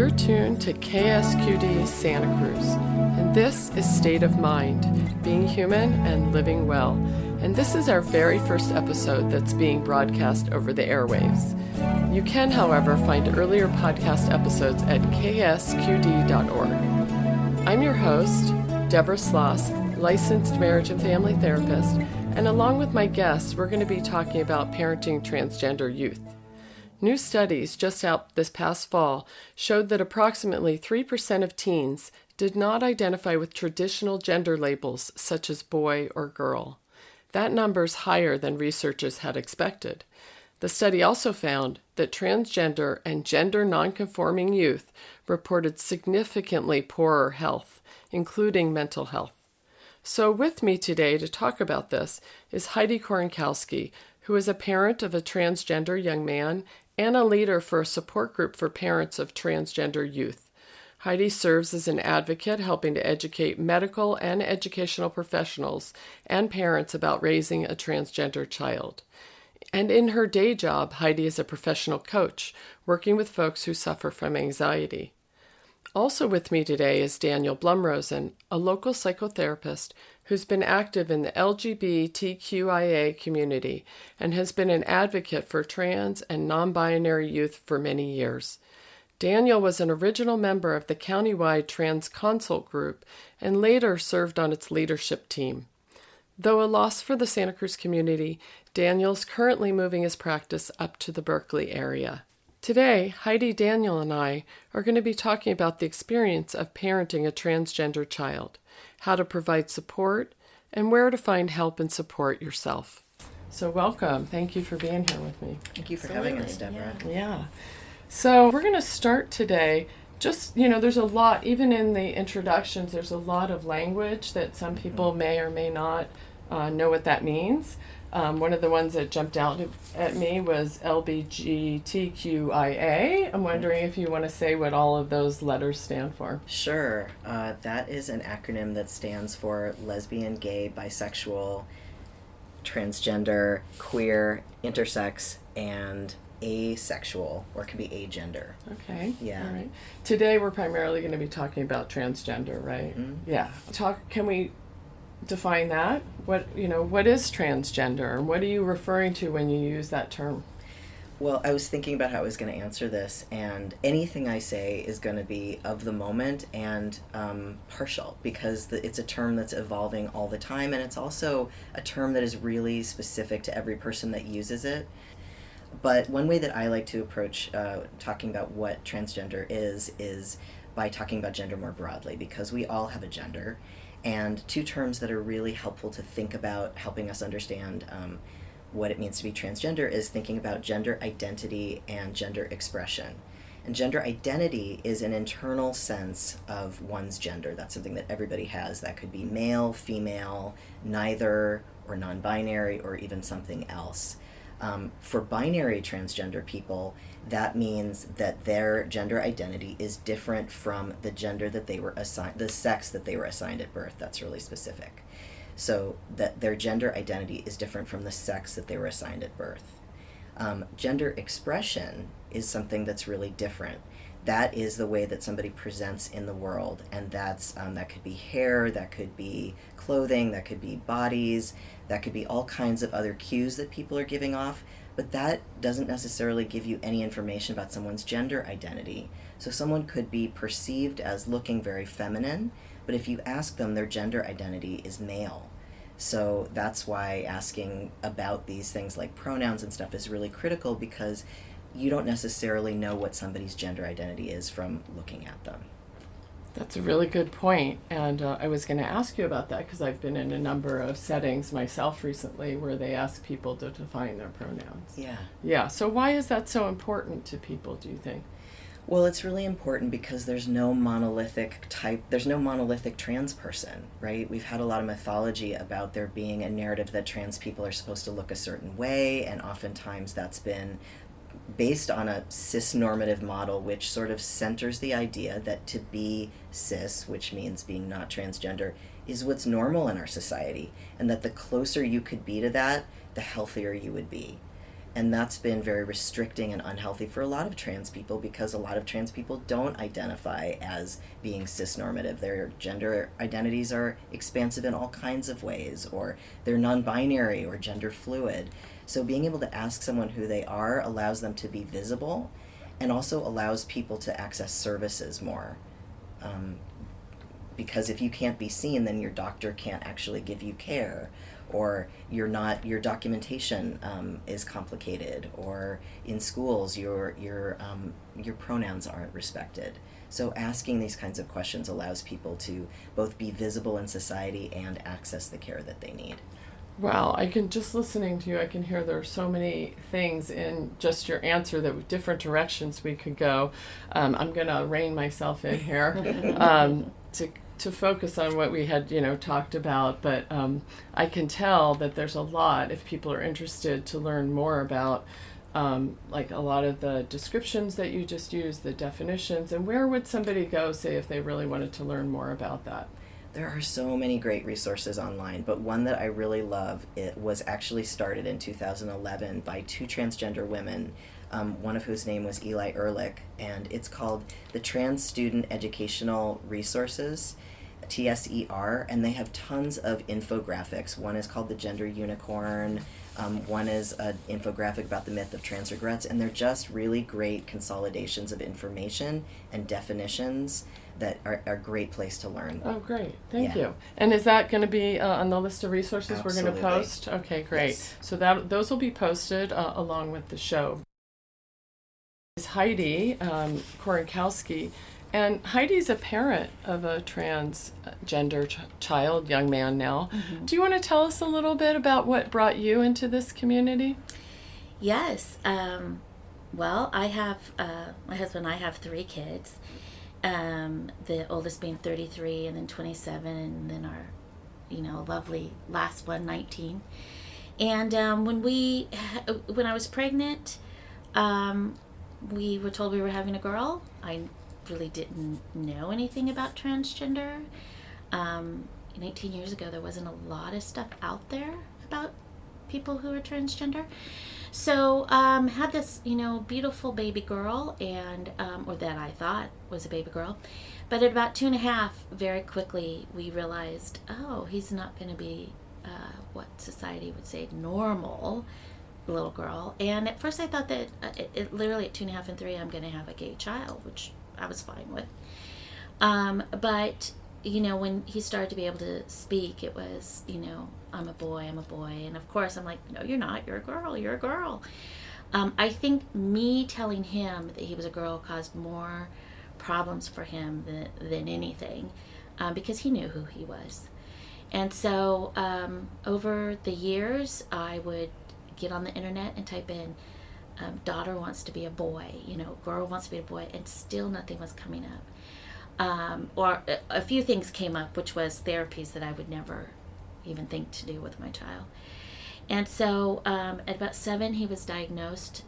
You're tuned to KSQD Santa Cruz, and this is State of Mind, Being Human and Living Well. And this is our very first episode that's being broadcast over the airwaves. You can, however, find earlier podcast episodes at ksqd.org. I'm your host, Debra Sloss, licensed marriage and family therapist, and along with my guests, we're going to be talking about parenting transgender youth. New studies just out this past fall showed that approximately 3% of teens did not identify with traditional gender labels such as boy or girl. That number's higher than researchers had expected. The study also found that transgender and gender nonconforming youth reported significantly poorer health, including mental health. So with me today to talk about this is Heidi Korokowski, who is a parent of a transgender young man and a leader for a support group for parents of transgender youth. Heidi serves as an advocate helping to educate medical and educational professionals and parents about raising a transgender child. And in her day job, Heidi is a professional coach working with folks who suffer from anxiety. Also with me today is Daniel Blumrosen, a local psychotherapist who's been active in the LGBTQIA community and has been an advocate for trans and non-binary youth for many years. Daniel was an original member of the countywide Trans Consult Group and later served on its leadership team. Though a loss for the Santa Cruz community, Daniel's currently moving his practice up to the Berkeley area. Today, Heidi, Daniel, and I are going to be talking about the experience of parenting a transgender child, how to provide support, and where to find help and support yourself. So welcome. Thank you for being here with me. Thank you for having us, Deborah. Yeah. So we're going to start today. Just, there's a lot, even in the introductions, there's a lot of language that some people may or may not know what that means. One of the ones that jumped out at me was LGBTQIA. I'm wondering if you want to say what all of those letters stand for. Sure. That is an acronym that stands for lesbian, gay, bisexual, transgender, queer, intersex, and asexual, or it can be agender. Okay. Yeah. All right. Today we're primarily going to be talking about transgender, right? Mm-hmm. Yeah. Can we define that? What is transgender, and what are you referring to when you use that term? Well, I was thinking about how I was going to answer this, and anything I say is going to be of the moment and partial, because it's a term that's evolving all the time, and it's also a term that is really specific to every person that uses it. But one way that I like to approach talking about what transgender is by talking about gender more broadly, because we all have a gender. And two terms that are really helpful to think about helping us understand what it means to be transgender is thinking about gender identity and gender expression. And gender identity is an internal sense of one's gender. That's something that everybody has. That could be male, female, neither, or non-binary, or even something else. For binary transgender people, that means that their gender identity is different from the gender that they were assigned, the sex that they were assigned at birth. That's really specific. So that their gender identity is different from the sex that they were assigned at birth. Gender expression is something that's really different. That is the way that somebody presents in the world, and that could be hair, that could be clothing, that could be bodies, that could be all kinds of other cues that people are giving off, but that doesn't necessarily give you any information about someone's gender identity. So someone could be perceived as looking very feminine, but if you ask them, their gender identity is male. So that's why asking about these things like pronouns and stuff is really critical, because you don't necessarily know what somebody's gender identity is from looking at them. That's a really good point, and I was going to ask you about that because I've been in a number of settings myself recently where they ask people to define their pronouns. Yeah, so why is that so important to people, do you think? Well, it's really important because there's no monolithic trans person, right? We've had a lot of mythology about there being a narrative that trans people are supposed to look a certain way, and oftentimes that's been based on a cis-normative model, which sort of centers the idea that to be cis, which means being not transgender, is what's normal in our society, and that the closer you could be to that, the healthier you would be. And that's been very restricting and unhealthy for a lot of trans people, because a lot of trans people don't identify as being cisnormative. Their gender identities are expansive in all kinds of ways, or they're non-binary or gender fluid. So being able to ask someone who they are allows them to be visible, and also allows people to access services more. Because if you can't be seen, then your doctor can't actually give you care, or your documentation is complicated, or in schools your pronouns aren't respected. So asking these kinds of questions allows people to both be visible in society and access the care that they need. Wow, just listening to you, I can hear there are so many things in just your answer that different directions we could go. I'm going to rein myself in here to focus on what we had, talked about. But I can tell that there's a lot, if people are interested to learn more about, like a lot of the descriptions that you just used, the definitions, and where would somebody go, say, if they really wanted to learn more about that? There are so many great resources online, but one that I really love, it was actually started in 2011 by two transgender women, one of whose name was Eli Ehrlich, and it's called the Trans Student Educational Resources, TSER, and they have tons of infographics. One is called the Gender Unicorn, one is an infographic about the myth of trans regrets, and they're just really great consolidations of information and definitions that are a great place to learn. Oh, great. Thank you. And is that going to be on the list of resources Absolutely. we're going to post? Okay, great. Yes. So those will be posted along with the show. Is Heidi Korokowski, and Heidi's a parent of a transgender child, young man now. Mm-hmm. Do you want to tell us a little bit about what brought you into this community? Yes. Well, I have my husband and I have 3 kids. The oldest being 33, and then 27, and then our, lovely last one, 19. And when I was pregnant, we were told we were having a girl. I really didn't know anything about transgender. 19 years ago, there wasn't a lot of stuff out there about people who are transgender. So had this, beautiful baby girl, and or that I thought was a baby girl. But at about 2.5, very quickly we realized, he's not going to be what society would say normal little girl. And at first I thought that it literally at 2.5 and 3 I'm going to have a gay child, which I was fine with. But when he started to be able to speak, it was, I'm a boy. And of course I'm like, no, you're not. You're a girl. I think me telling him that he was a girl caused more problems for him than anything, because he knew who he was. And so over the years, I would get on the internet and type in, daughter wants to be a boy, girl wants to be a boy, and still nothing was coming up. Or a few things came up, which was therapies that I would never even think to do with my child. And so at about 7, he was diagnosed.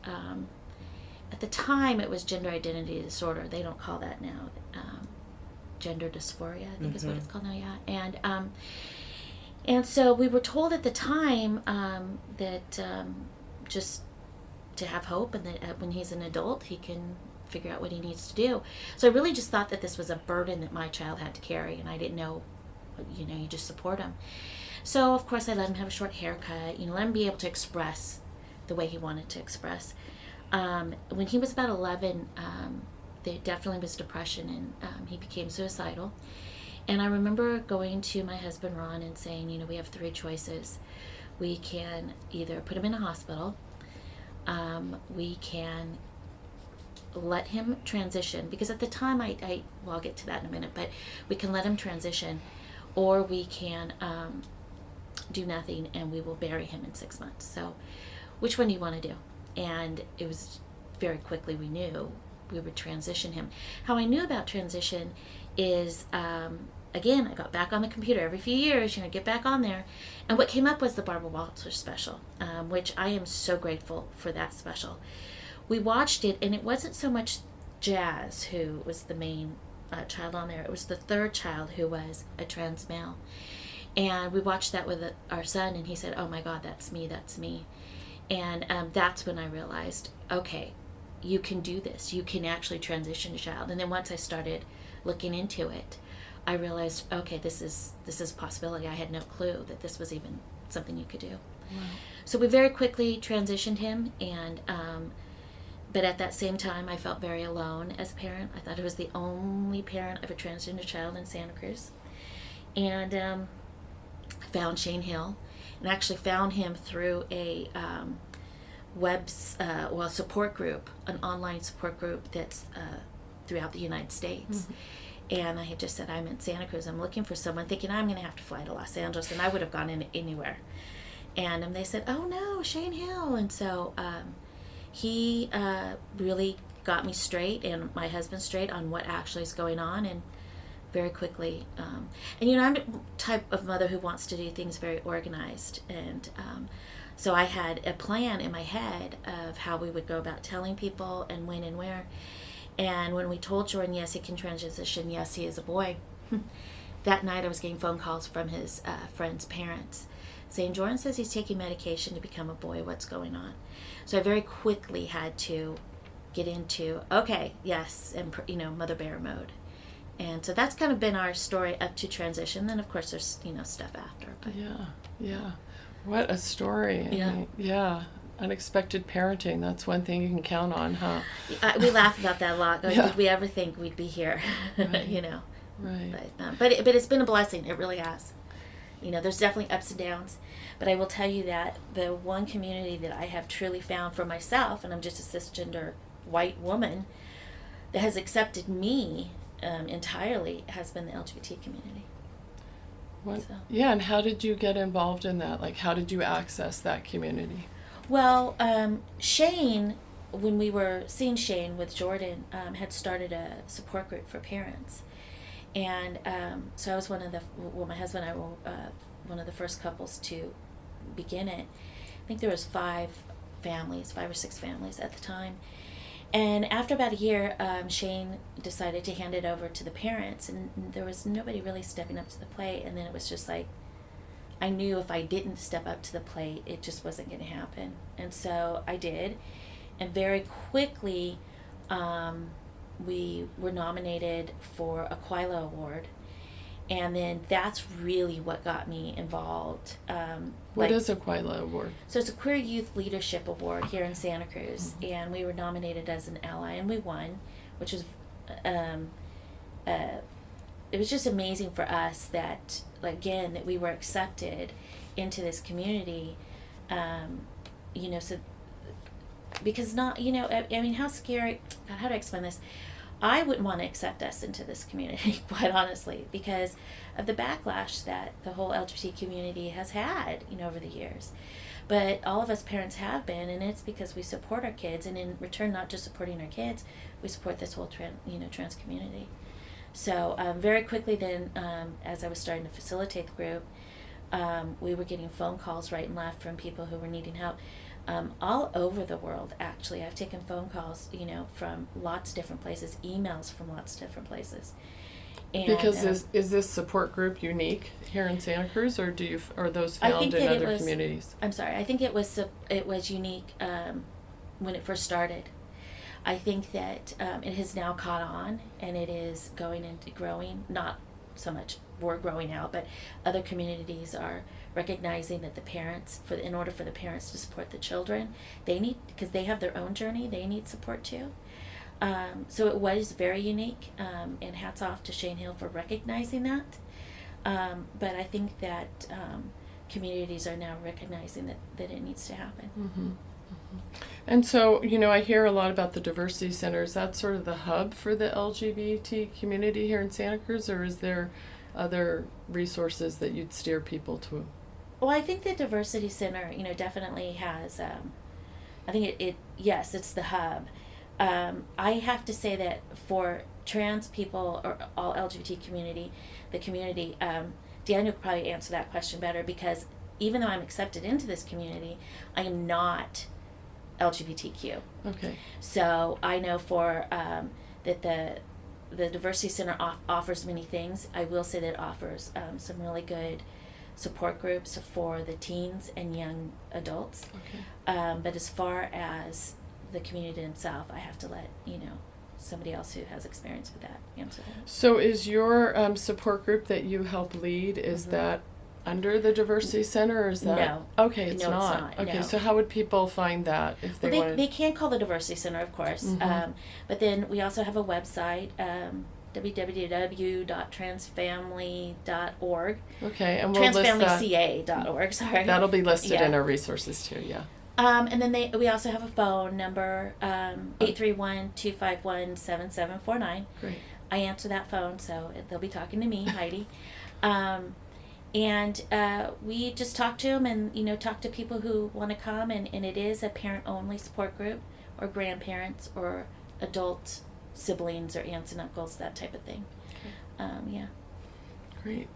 At the time, it was gender identity disorder. They don't call that now. Gender dysphoria, I think is what it's called now, yeah. And so we were told at the time that just to have hope, and that when he's an adult, he can figure out what he needs to do. So I really just thought that this was a burden that my child had to carry, and I didn't know, you just support him. So of course I let him have a short haircut, let him be able to express the way he wanted to express. When he was about 11, there definitely was depression, and he became suicidal. And I remember going to my husband Ron and saying, we have 3 choices. We can either put him in a hospital, we can let him transition, because at the time I'll get to that in a minute, but we can let him transition, or we can do nothing and we will bury him in 6 months. So which one do you want to do? And it was very quickly we knew we would transition him. How I knew about transition is, again, I got back on the computer every few years, get back on there, and what came up was the Barbara Walters special, which I am so grateful for that special. We watched it, and it wasn't so much Jazz who was the main child on there. It was the 3rd child who was a trans male. And we watched that with our son, and he said, oh my God, that's me. And that's when I realized, okay, you can do this. You can actually transition a child. And then once I started looking into it, I realized, okay, this is a possibility. I had no clue that this was even something you could do. Wow. So we very quickly transitioned him, and but at that same time, I felt very alone as a parent. I thought I was the only parent of a transgender child in Santa Cruz. And I found Shane Hill, and actually found him through a support group, an online support group that's throughout the United States. Mm-hmm. And I had just said, I'm in Santa Cruz, I'm looking for someone, thinking I'm going to have to fly to Los Angeles, and I would have gone in anywhere. And they said, oh no, Shane Hill. And so he really got me straight, and my husband straight, on what actually is going on. And very quickly, and you know, I'm the type of mother who wants to do things very organized. And so I had a plan in my head of how we would go about telling people and when and where. And when we told Jordan, yes, he can transition, yes, he is a boy, that night I was getting phone calls from his friends' parents saying, Jordan says he's taking medication to become a boy, what's going on? So I very quickly had to get into, okay, yes, and mother bear mode. And so that's kind of been our story up to transition. Then of course there's stuff after. But. Yeah. What a story. Yeah. I mean, yeah. Unexpected parenting, that's one thing you can count on, huh? We laugh about that a lot. Like, Yeah. did we ever think we'd be here? Right. Right. But it's been a blessing. It really has. There's definitely ups and downs. But I will tell you that the one community that I have truly found for myself, and I'm just a cisgender white woman, that has accepted me entirely, has been the LGBT community. What? So. Yeah, and how did you get involved in that? Like, how did you access that community? Well, Shane, when we were seeing Shane with Jordan, had started a support group for parents. And so I was my husband and I were one of the first couples to begin it. I think there was 5 or 6 families at the time. And after about a year, Shane decided to hand it over to the parents, and there was nobody really stepping up to the plate. And then it was just like, I knew if I didn't step up to the plate, it just wasn't going to happen. And so I did. And very quickly, we were nominated for a Quila Award. And then that's really what got me involved. What is a Quila Award? So it's a Queer Youth Leadership Award here in Santa Cruz. Mm-hmm. And we were nominated as an ally, and we won, which was, it was just amazing for us that, again, that we were accepted into this community, so, because not, I mean, how scary, God, how do I explain this? I wouldn't want to accept us into this community, quite honestly, because of the backlash that the whole LGBT community has had, over the years. But all of us parents have been, and it's because we support our kids, and in return, not just supporting our kids, we support this whole trans community. So very quickly then, as I was starting to facilitate the group, we were getting phone calls right and left from people who were needing help. All over the world, actually. I've taken phone calls, from lots of different places, emails from lots of different places. And, because is this support group unique here in Santa Cruz, or are those found in other communities? I'm sorry, I think it was unique when it first started. I think that it has now caught on, and it is going and growing. Not so much we're growing out, but other communities are recognizing that the parents, in order for the parents to support the children, they need, because they have their own journey, they need support too. So it was very unique, and hats off to Shane Hill for recognizing that. But I think that communities are now recognizing that it needs to happen. Mm-hmm. Mm-hmm. And so, I hear a lot about the diversity centers. That's sort of the hub for the LGBT community here in Santa Cruz, or is there other resources that you'd steer people to? Well, I think the Diversity Center, definitely has, I think yes, it's the hub. I have to say that for trans people or all LGBT community, Daniel could probably answer that question better, because even though I'm accepted into this community, I am not LGBTQ. Okay. So I know for that the Diversity Center offers many things. I will say that it offers some really good support groups for the teens and young adults. Okay. But as far as the community itself, I have to let, somebody else who has experience with that answer that. So is your support group that you help lead, is that under the Diversity Center, or is that? No. Okay, it's No, it's not. not, Okay, no. so how would people find that if they wanted? They can call the Diversity Center, of course. But then we also have a website, www.transfamily.org. Okay, and we'll list that. Transfamilyca.org, sorry. That'll be listed Yeah. in our resources too, yeah. And then we also have a phone number, 831-251-7749. Great. I answer that phone, so they'll be talking to me, Heidi. And we just talk to them and, talk to people who want to come. And it is a parent-only support group, or grandparents or adult siblings or aunts and uncles, that type of thing. Yeah. Great.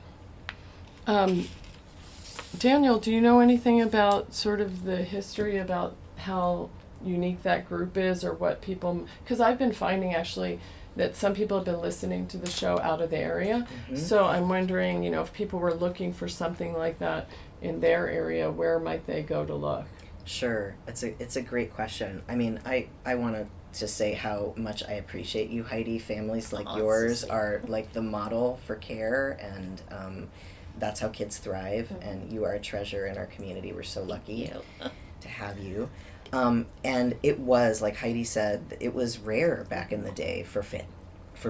Daniel, do you know anything about sort of the history about how unique that group is, or what people, because I've been finding actually that some people have been listening to the show out of the area. So I'm wondering, if people were looking for something like that in their area, where might they go to look? Sure, it's a great question. I mean, I want to just say how much I appreciate you, Heidi. Families like yours are like the model for care, and that's how kids thrive. And you are a treasure in our community. We're so lucky to have you. And it was, like Heidi said, it was rare back in the day for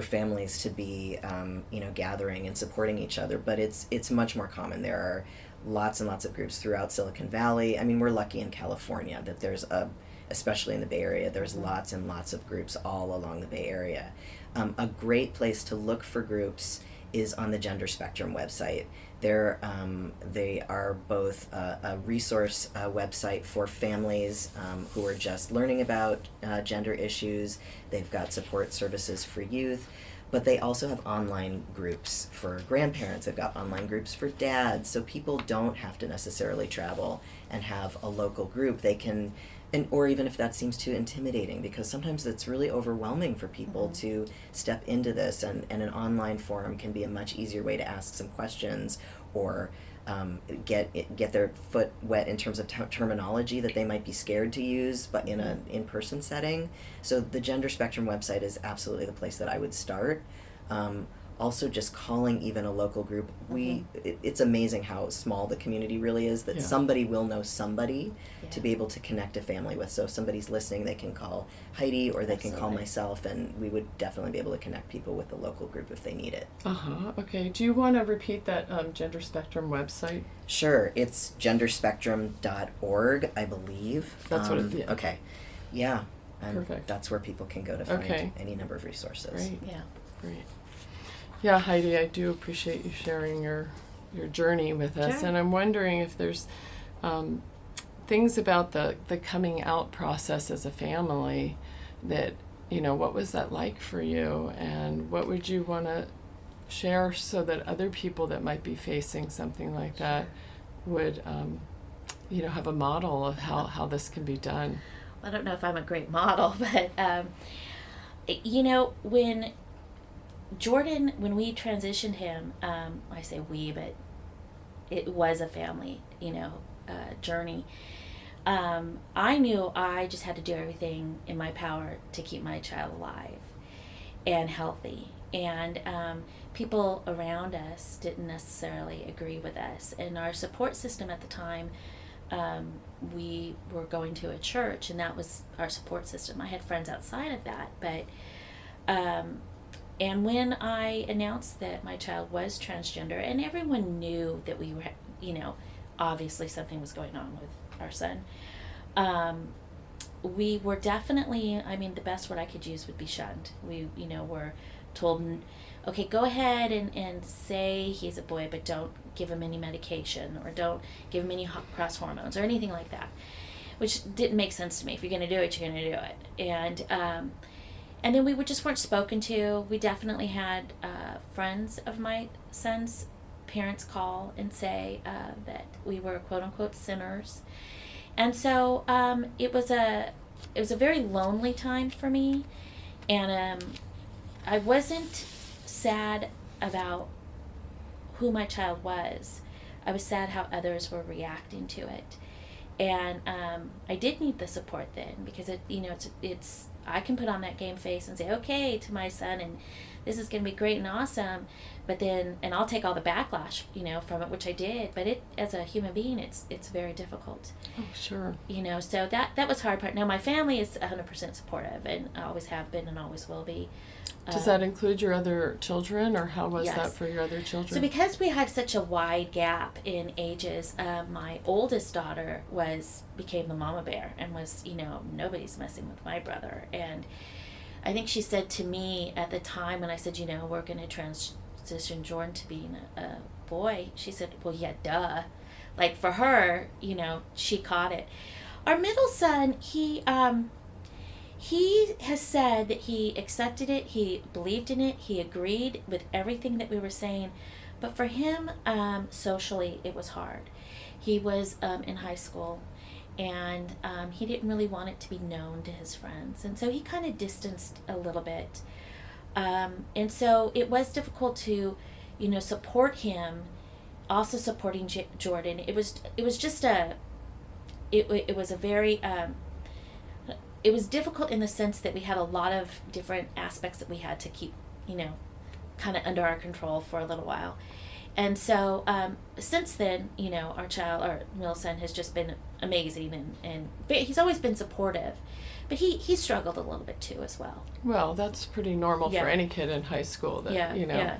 families to be, gathering and supporting each other. But it's much more common. There are lots and lots of groups throughout Silicon Valley. I mean, we're lucky in California that there's especially in the Bay Area, there's lots and lots of groups all along the Bay Area. A great place to look for groups is on the Gender Spectrum website. They are both a resource website for families who are just learning about gender issues. They've got support services for youth, but they also have online groups for grandparents. They've got online groups for dads, so people don't have to necessarily travel and have a local group. They can, or even if that seems too intimidating, because sometimes it's really overwhelming for people to step into this, and an online forum can be a much easier way to ask some questions, or get their foot wet in terms of terminology that they might be scared to use, but in an in-person setting. So the Gender Spectrum website is absolutely the place that I would start. Also, just calling even a local group. It's amazing how small the community really is, that somebody will know somebody to be able to connect a family with. So if somebody's listening, they can call Heidi, or they can call myself, and we would definitely be able to connect people with the local group if they need it. Okay. Do you want to repeat that Gender Spectrum website? Sure. It's genderspectrum.org, I believe. That's what it is. Okay. Yeah. Perfect. That's where people can go to find any number of resources. Great. Yeah. Great. Yeah, Heidi, I do appreciate you sharing your journey with us. Sure. And I'm wondering if there's things about the coming out process as a family that, what was that like for you? And what would you want to share so that other people that might be facing something like that would, have a model of how this can be done? I don't know if I'm a great model, but, when Jordan, when we transitioned him, I say we, but it was a family, journey. I knew I just had to do everything in my power to keep my child alive and healthy. And people around us didn't necessarily agree with us. And our support system at the time, we were going to a church, and that was our support system. I had friends outside of that, but and when I announced that my child was transgender, and everyone knew that we were, obviously something was going on with our son, we were definitely, the best word I could use would be shunned. We, were told, okay, go ahead and say he's a boy, but don't give him any medication, or don't give him any cross hormones or anything like that, which didn't make sense to me. If you're going to do it, you're going to do it. And then we just weren't spoken to. We definitely had friends of my son's parents call and say that we were quote unquote sinners, and so it was a very lonely time for me, and I wasn't sad about who my child was. I was sad how others were reacting to it. And I did need the support then, because it's I can put on that game face and say okay to my son, and this is going to be great and awesome, but then, and I'll take all the backlash from it, which I did, but it, as a human being, it's very difficult. Oh, sure. So that was hard part. Now my family is 100% supportive, and always have been and always will be. Does that include your other children, or how was Yes. that for your other children? So because we had such a wide gap in ages, my oldest daughter became the mama bear and was, nobody's messing with my brother. And I think she said to me at the time when I said, we're going to transition Jordan to being a boy, she said, well, yeah, duh. Like for her, she caught it. Our middle son, he has said that he accepted it, he believed in it, he agreed with everything that we were saying, but for him, socially, it was hard. He was in high school, and he didn't really want it to be known to his friends, and so he kind of distanced a little bit. And so it was difficult to, support him, also supporting Jordan. It was just it was a very... it was difficult in the sense that we had a lot of different aspects that we had to keep, kind of under our control for a little while. And so since then, our middle son has just been amazing, and he's always been supportive. But he struggled a little bit too as well. Well, that's pretty normal Yeah. for any kid in high school that,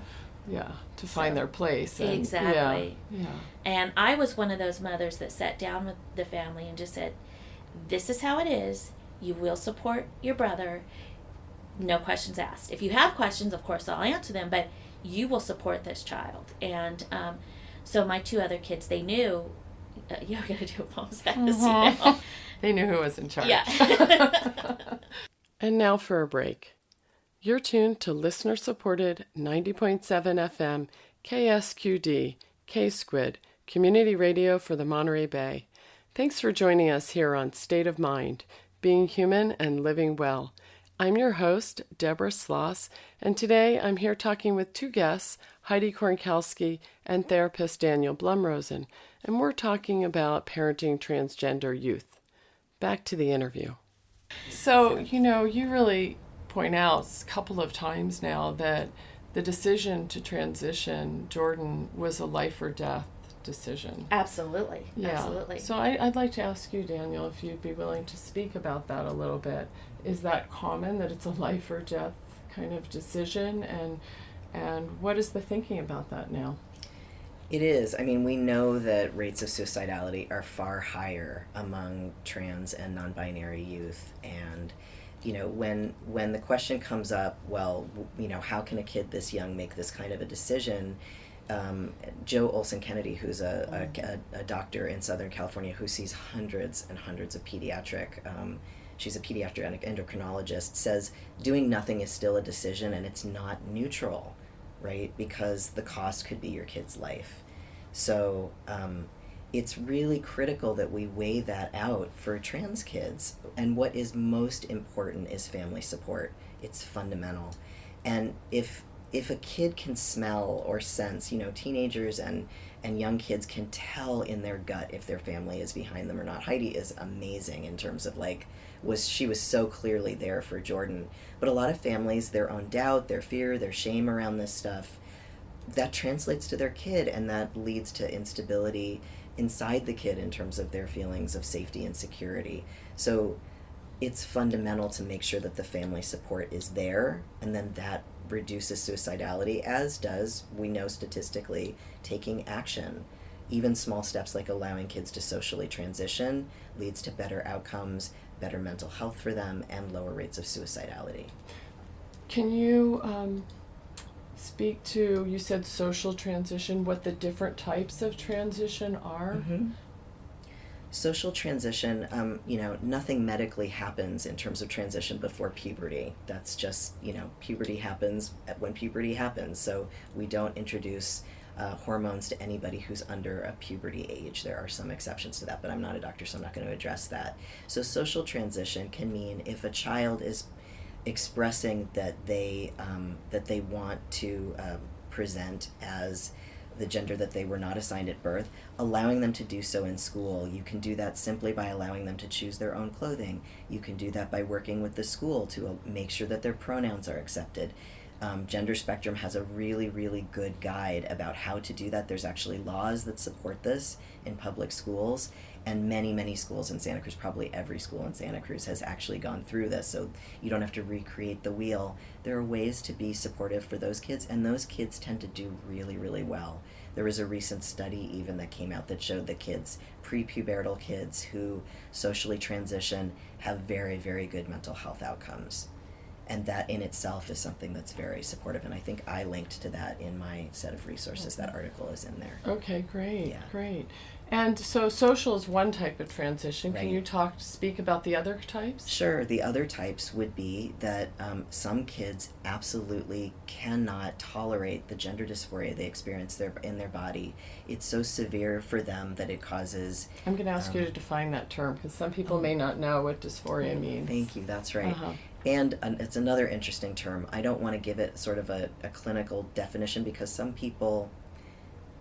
to find their place. And, exactly. Yeah. And I was one of those mothers that sat down with the family and just said, this is how it is. You will support your brother, no questions asked. If you have questions, of course, I'll answer them, but you will support this child. And so my two other kids, they knew, we're going to do what Mom says, They knew who was in charge. Yeah. And now for a break. You're tuned to listener-supported 90.7 FM KSQD K-Squid Community Radio for the Monterey Bay. Thanks for joining us here on State of Mind, Being Human and Living Well. I'm your host, Debra Sloss, and today I'm here talking with two guests, Heidi Korokowski and therapist Daniel Blumrosen, and we're talking about parenting transgender youth. Back to the interview. So, you really point out a couple of times now that the decision to transition Jordan was a life or death decision. Absolutely. Yeah. Absolutely. So I'd like to ask you, Daniel, if you'd be willing to speak about that a little bit. Is that common, that it's a life or death kind of decision? And what is the thinking about that now? It is. I mean, we know that rates of suicidality are far higher among trans and non-binary youth. And, when the question comes up, well, how can a kid this young make this kind of a decision? Joe Olson-Kennedy, who's a doctor in Southern California who sees hundreds and hundreds of she's a pediatric endocrinologist, says doing nothing is still a decision, and it's not neutral, right? Because the cost could be your kid's life. So it's really critical that we weigh that out for trans kids. And what is most important is family support. It's fundamental. And if a kid can smell or sense, teenagers and young kids can tell in their gut if their family is behind them or not. Heidi is amazing in terms of she was so clearly there for Jordan. But a lot of families, their own doubt, their fear, their shame around this stuff, that translates to their kid, and that leads to instability inside the kid in terms of their feelings of safety and security. So it's fundamental to make sure that the family support is there, and then that reduces suicidality, as does, we know statistically, taking action. Even small steps like allowing kids to socially transition leads to better outcomes, better mental health for them, and lower rates of suicidality. Can you speak to, you said social transition, what the different types of transition are? Mm-hmm. Social transition, nothing medically happens in terms of transition before puberty. That's just, puberty happens when puberty happens. So we don't introduce hormones to anybody who's under a puberty age. There are some exceptions to that, but I'm not a doctor, so I'm not going to address that. So social transition can mean if a child is expressing that they want to present as the gender that they were not assigned at birth, allowing them to do so in school. You can do that simply by allowing them to choose their own clothing. You can do that by working with the school to make sure that their pronouns are accepted. Gender Spectrum has a really, really good guide about how to do that. There's actually laws that support this in public schools, and many, many schools in Santa Cruz, probably every school in Santa Cruz, has actually gone through this, so you don't have to recreate the wheel. There are ways to be supportive for those kids, and those kids tend to do really, really well. There was a recent study even that came out that showed that kids, prepubertal kids who socially transition, have very, very good mental health outcomes. And that in itself is something that's very supportive. And I think I linked to that in my set of resources. That article is in there. Okay, great, Yeah. great. And so social is one type of transition. Right. Can you speak about the other types? Sure. The other types would be that some kids absolutely cannot tolerate the gender dysphoria they experience in their body. It's so severe for them that it causes... I'm going to ask you to define that term, because some people may not know what dysphoria means. Thank you. That's right. Uh-huh. And it's another interesting term. I don't want to give it sort of a clinical definition, because some people...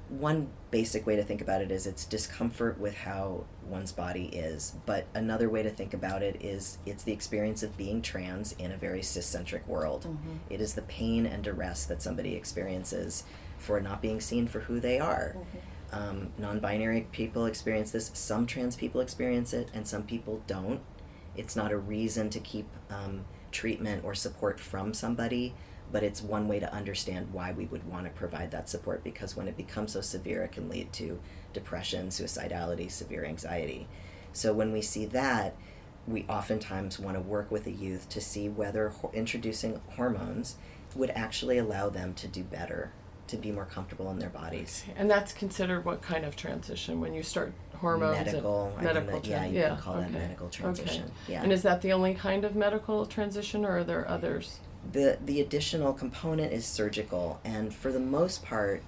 One basic way to think about it is it's discomfort with how one's body is. But another way to think about it is it's the experience of being trans in a very cis-centric world. Mm-hmm. It is the pain and duress that somebody experiences for not being seen for who they are. Mm-hmm. Non-binary people experience this. Some trans people experience it, and some people don't. It's not a reason to keep treatment or support from somebody, but it's one way to understand why we would want to provide that support, because when it becomes so severe, it can lead to depression, suicidality, severe anxiety. So when we see that, we oftentimes want to work with a youth to see whether introducing hormones would actually allow them to do better, to be more comfortable in their bodies. Okay. And that's considered what kind of transition when you start hormones? Medical. You can call that medical transition. Okay. Yeah. And is that the only kind of medical transition, or are there others? The additional component is surgical, and for the most part,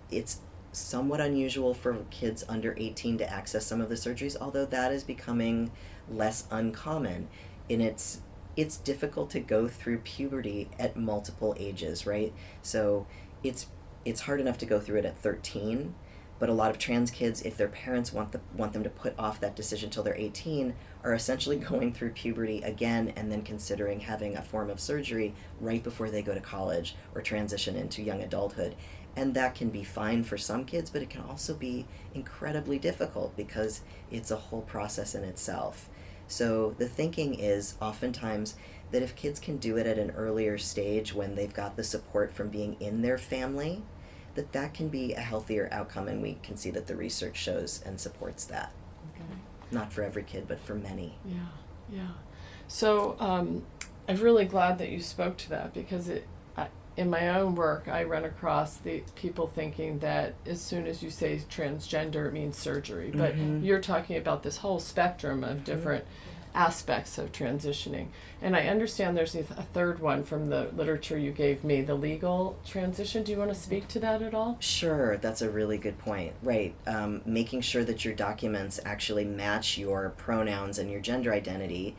it's somewhat unusual for kids under 18 to access some of the surgeries, although that is becoming less uncommon. And it's difficult to go through puberty at multiple ages, right? So it's hard enough to go through it at 13, but a lot of trans kids, if their parents want them to put off that decision till they're 18, are essentially going through puberty again and then considering having a form of surgery right before they go to college or transition into young adulthood. And that can be fine for some kids, but it can also be incredibly difficult because it's a whole process in itself. So the thinking is oftentimes that if kids can do it at an earlier stage when they've got the support from being in their family, that can be a healthier outcome, and we can see that the research shows and supports that. Okay. Not for every kid, but for many. Yeah. So I'm really glad that you spoke to that, because in my own work, I run across the people thinking that as soon as you say transgender, it means surgery. But you're talking about this whole spectrum of different aspects of transitioning. And I understand there's a third one from the literature you gave me, the legal transition. Do you want to speak to that at all? Sure, that's a really good point. Right, making sure that your documents actually match your pronouns and your gender identity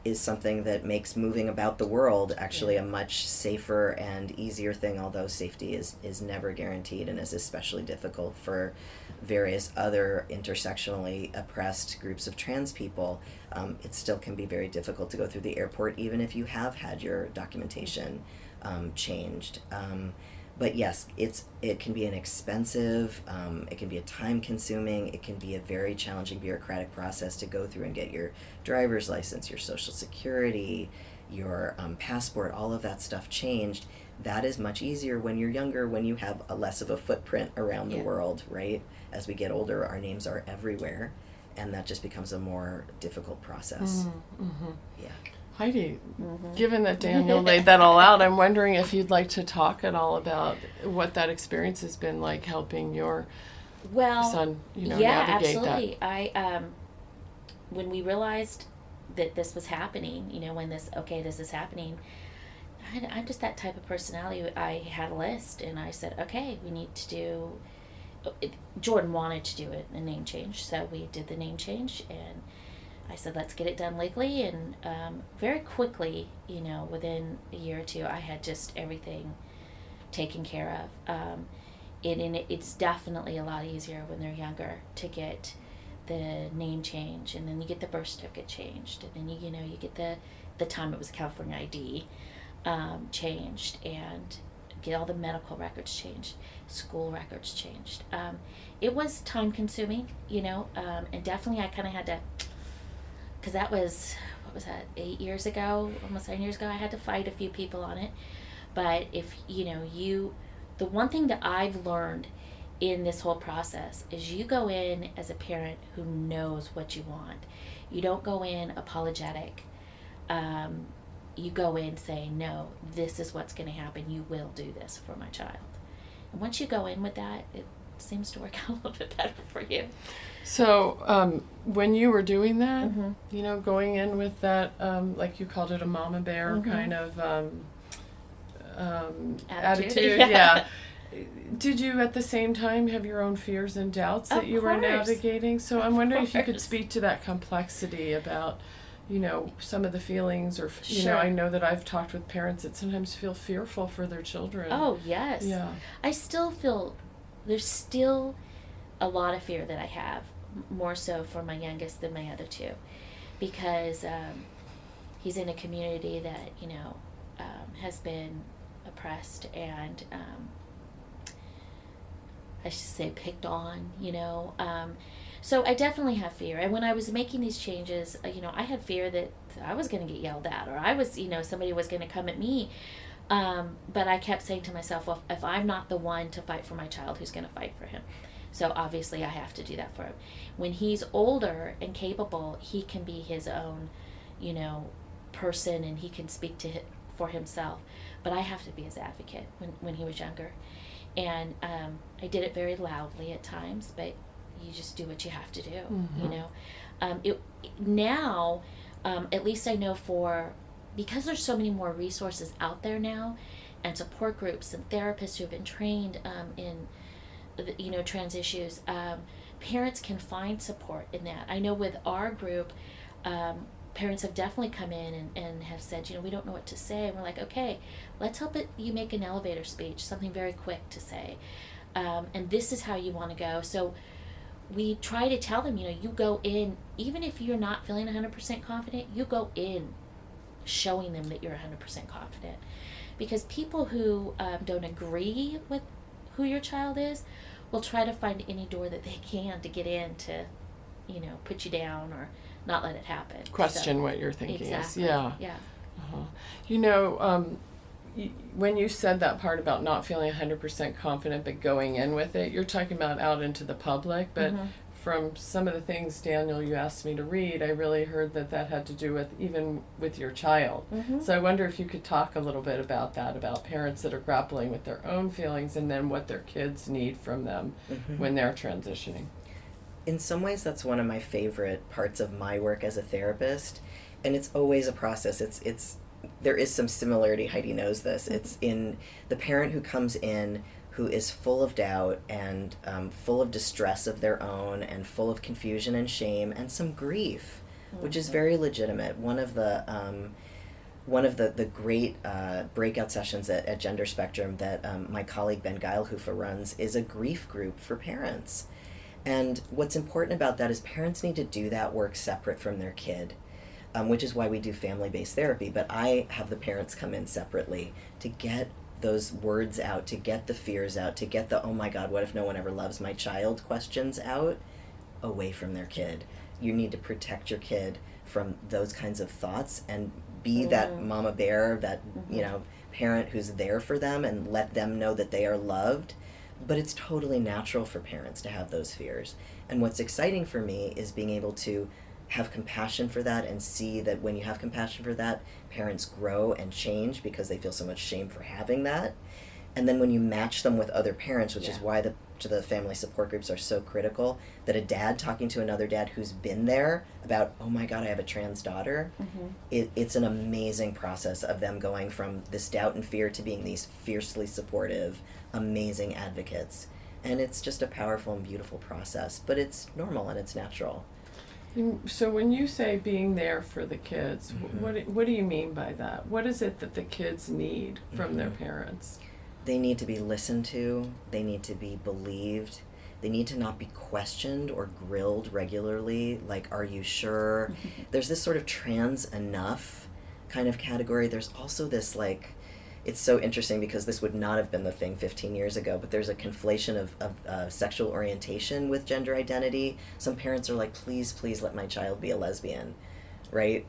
is something that makes moving about the world actually a much safer and easier thing, although safety is never guaranteed and is especially difficult for various other intersectionally oppressed groups of trans people. It still can be very difficult to go through the airport even if you have had your documentation changed. But yes, it can be an expensive, it can be a time-consuming, it can be a very challenging bureaucratic process to go through and get your driver's license, your social security, your passport, all of that stuff changed. That is much easier when you're younger, when you have a less of a footprint around the world, right? As we get older, our names are everywhere, and that just becomes a more difficult process. Yeah. Heidi, given that Daniel laid that all out, I'm wondering if you'd like to talk at all about what that experience has been like helping your son, navigate absolutely. I when we realized that this was happening, when this is happening, I'm just that type of personality. I had a list, and I said, okay, we need to do. Jordan wanted to do a name change, so we did the name change, and I said, let's get it done legally. And very quickly, within a year or two, I had just everything taken care of. it's definitely a lot easier when they're younger to get the name change, and then you get the birth certificate changed, and then you get the time it was California ID changed, and get all the medical records changed, school records changed. It was time consuming, and definitely I kind of had to, because that was, what was that, 8 years ago, almost 9 years ago, I had to fight a few people on it. But if, the one thing that I've learned in this whole process is you go in as a parent who knows what you want. You don't go in apologetic. You go in saying, no, this is what's going to happen. You will do this for my child. And once you go in with that, it seems to work out a little bit better for you. So when you were doing that, Mm-hmm. Going in with that, like you called it a mama bear Mm-hmm. kind of Attitude. yeah. Did you at the same time have your own fears and doubts that Of you were course. navigating? So I'm wondering if you could course. speak to that complexity about, some of the feelings, or, Sure. I know that I've talked with parents that sometimes feel fearful for their children. Oh, yes. Yeah. I still feel there's still a lot of fear that I have, more so for my youngest than my other two, because he's in a community that, has been oppressed and, I should say, picked on, So I definitely have fear. And when I was making these changes, I had fear that I was going to get yelled at, or I was, somebody was going to come at me. But I kept saying to myself, well, if I'm not the one to fight for my child, who's going to fight for him? So obviously I have to do that for him. When he's older and capable, he can be his own, person, and he can speak for himself. But I have to be his advocate when he was younger. And I did it very loudly at times, but you just do what you have to do, Now, at least I know because there's so many more resources out there now, and support groups and therapists who have been trained in, trans issues, parents can find support in that. I know with our group, parents have definitely come in and have said, we don't know what to say. And we're like, okay, let's help you make an elevator speech, something very quick to say. And this is how you want to go. So we try to tell them, you go in, even if you're not feeling 100% confident, you go in showing them that you're 100% confident. Because people who don't agree with who your child is will try to find any door that they can to get in to, put you down or not let it happen. Question what you're thinking exactly. is. Yeah. Yeah. When you said that part about not feeling 100% confident but going in with it, you're talking about out into the public, but from some of the things, Daniel, you asked me to read, I really heard that had to do with even with your child. So I wonder if you could talk a little bit about that, about parents that are grappling with their own feelings and then what their kids need from them when they're transitioning. In some ways, that's one of my favorite parts of my work as a therapist, and it's always a process. There is some similarity, Heidi knows this. It's in the parent who comes in who is full of doubt and full of distress of their own and full of confusion and shame and some grief, which is very legitimate. One of the great breakout sessions at Gender Spectrum that my colleague Ben Geilhofer runs is a grief group for parents. And what's important about that is parents need to do that work separate from their kid. Which is why we do family-based therapy, but I have the parents come in separately to get those words out, to get the fears out, to get the, oh my God, what if no one ever loves my child questions out, away from their kid. You need to protect your kid from those kinds of thoughts and be that mama bear, that, parent who's there for them and let them know that they are loved. But it's totally natural for parents to have those fears. And what's exciting for me is being able to have compassion for that and see that when you have compassion for that, parents grow and change because they feel so much shame for having that. And then when you match them with other parents, which is why the family support groups are so critical, that a dad talking to another dad who's been there about, oh my God, I have a trans daughter, it's an amazing process of them going from this doubt and fear to being these fiercely supportive, amazing advocates. And it's just a powerful and beautiful process, but it's normal and it's natural. So when you say being there for the kids, what do you mean by that? What is it that the kids need from their parents? they need to be listened to, they need to be believed, they need to not be questioned or grilled regularly, like, are you sure? There's this sort of trans enough kind of category. There's also this, like, it's so interesting because this would not have been the thing 15 years ago, but there's a conflation of sexual orientation with gender identity. Some parents are like, please let my child be a lesbian, right?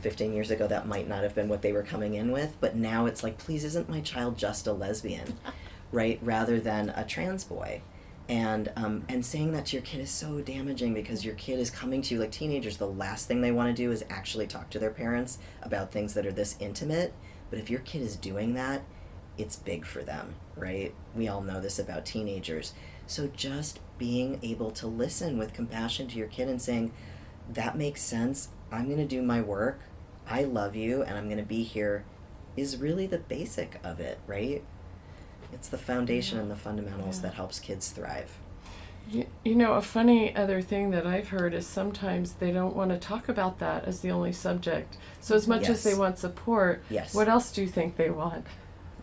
15 years ago, that might not have been what they were coming in with, but now it's like, please, isn't my child just a lesbian, right? Rather than a trans boy. And saying that to your kid is so damaging, because your kid is coming to you, like teenagers, the last thing they want to do is actually talk to their parents about things that are this intimate. But if your kid is doing that, it's big for them, right? We all know this about teenagers. So just being able to listen with compassion to your kid and saying, that makes sense, I'm going to do my work, I love you, and I'm going to be here, is really the basic of it, right? It's the foundation and the fundamentals that helps kids thrive. You know, a funny other thing that I've heard is sometimes they don't want to talk about that as the only subject. So as much as they want support, what else do you think they want?